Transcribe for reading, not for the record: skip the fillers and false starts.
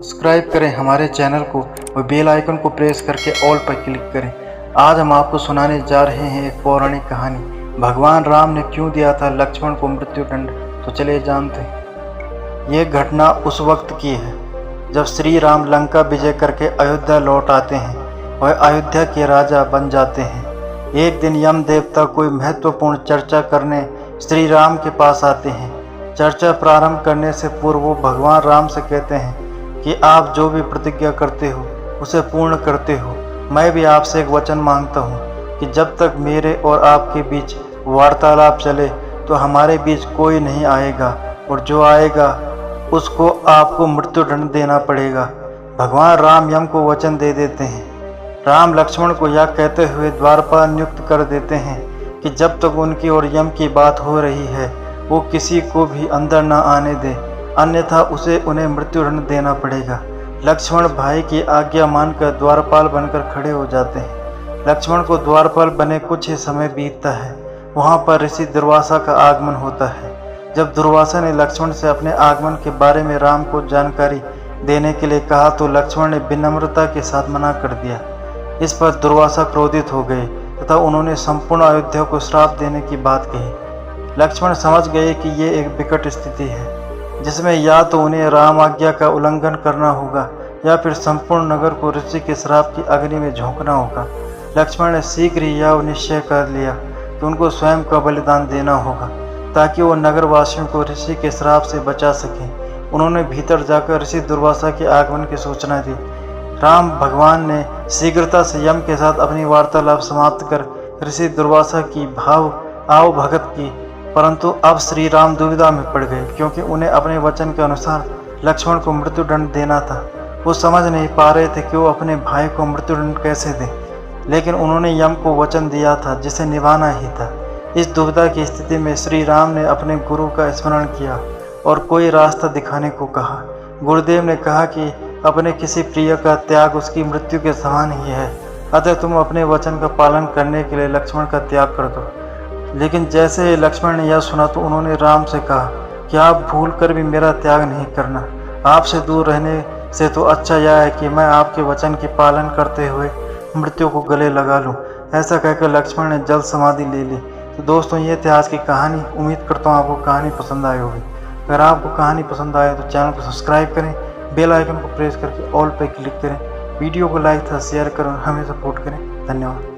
Subscribe करें हमारे channel को और बेल आइकन को प्रेस करके ऑल पर क्लिक करें। आज हम आपको सुनाने जा रहे हैं एक पौराणिक कहानी। भगवान राम ने क्यों दिया था लक्ष्मण को मृत्युदंड, तो चलिए जानते हैं। ये घटना उस वक्त की है जब श्री राम लंका विजय करके अयोध्या लौट आते हैं और अयोध्या के राजा बन जाते हैं। एक दिन यम देवता कोई महत्वपूर्ण चर्चा करने श्री राम के पास आते हैं। चर्चा प्रारंभ करने से पूर्व वो भगवान राम से कहते हैं कि आप जो भी प्रतिज्ञा करते हो उसे पूर्ण करते हो। मैं भी आपसे एक वचन मांगता हूँ कि जब तक मेरे और आपके बीच वार्तालाप चले तो हमारे बीच कोई नहीं आएगा, और जो आएगा उसको आपको मृत्युदंड देना पड़ेगा। भगवान राम यम को वचन दे देते हैं। राम लक्ष्मण को यह कहते हुए द्वारपाल नियुक्त कर देते हैं कि जब तक उनकी और यम की बात हो रही है वो किसी को भी अंदर न आने दे, अन्यथा उसे उन्हें मृत्युदंड देना पड़ेगा। लक्ष्मण भाई की आज्ञा मानकर द्वारपाल बनकर खड़े हो जाते हैं। लक्ष्मण को द्वारपाल बने कुछ ही समय बीतता है। वहाँ पर ऋषि दुर्वासा का आगमन होता है। जब दुर्वासा ने लक्ष्मण से अपने आगमन के बारे में राम को जानकारी देने के लिए कहा तो लक्ष्मण ने विनम्रता के साथ मना कर दिया। इस पर दुर्वासा क्रोधित हो गए तथा उन्होंने संपूर्ण अयोध्या को श्राप देने की बात कही। लक्ष्मण समझ गए कि ये एक विकट स्थिति है जिसमें या तो उन्हें राम आज्ञा का उल्लंघन करना होगा या फिर संपूर्ण नगर को ऋषि के श्राप की अग्नि में झोंकना होगा। लक्ष्मण ने शीघ्र ही यह निश्चय कर लिया कि उनको स्वयं का बलिदान देना होगा ताकि वो नगरवासियों को ऋषि के श्राप से बचा सकें। उन्होंने भीतर जाकर ऋषि दुर्वासा के आगमन की सूचना दी। राम भगवान ने शीघ्रता से यम के साथ अपनी वार्तालाप समाप्त कर ऋषि दुर्वासा की भाव आव भगत की, परंतु अब श्री राम दुविधा में पड़ गए क्योंकि उन्हें अपने वचन के अनुसार लक्ष्मण को मृत्युदंड देना था। वो समझ नहीं पा रहे थे कि वो अपने भाई को मृत्युदंड कैसे दें, लेकिन उन्होंने यम को वचन दिया था जिसे निभाना ही था। इस दुविधा की स्थिति में श्री राम ने अपने गुरु का स्मरण किया और कोई रास्ता दिखाने को कहा। गुरुदेव ने कहा कि अपने किसी प्रिय का त्याग उसकी मृत्यु के समान ही है, अतः तुम अपने वचन का पालन करने के लिए लक्ष्मण का त्याग कर दो। लेकिन जैसे ही लक्ष्मण ने यह सुना तो उन्होंने राम से कहा कि आप भूल कर भी मेरा त्याग नहीं करना। आपसे दूर रहने से तो अच्छा यह है कि मैं आपके वचन के पालन करते हुए मृत्यु को गले लगा लूं। ऐसा कहकर लक्ष्मण ने जल समाधि ले ली। तो दोस्तों, ये थी आज की कहानी। उम्मीद करता हूँ आपको कहानी पसंद आई होगी। अगर आपको कहानी पसंद आए तो चैनल को सब्सक्राइब करें, बेल आइकन को प्रेस करके ऑल पर क्लिक करें, वीडियो को लाइक तथा शेयर करें, हमें सपोर्ट करें। धन्यवाद।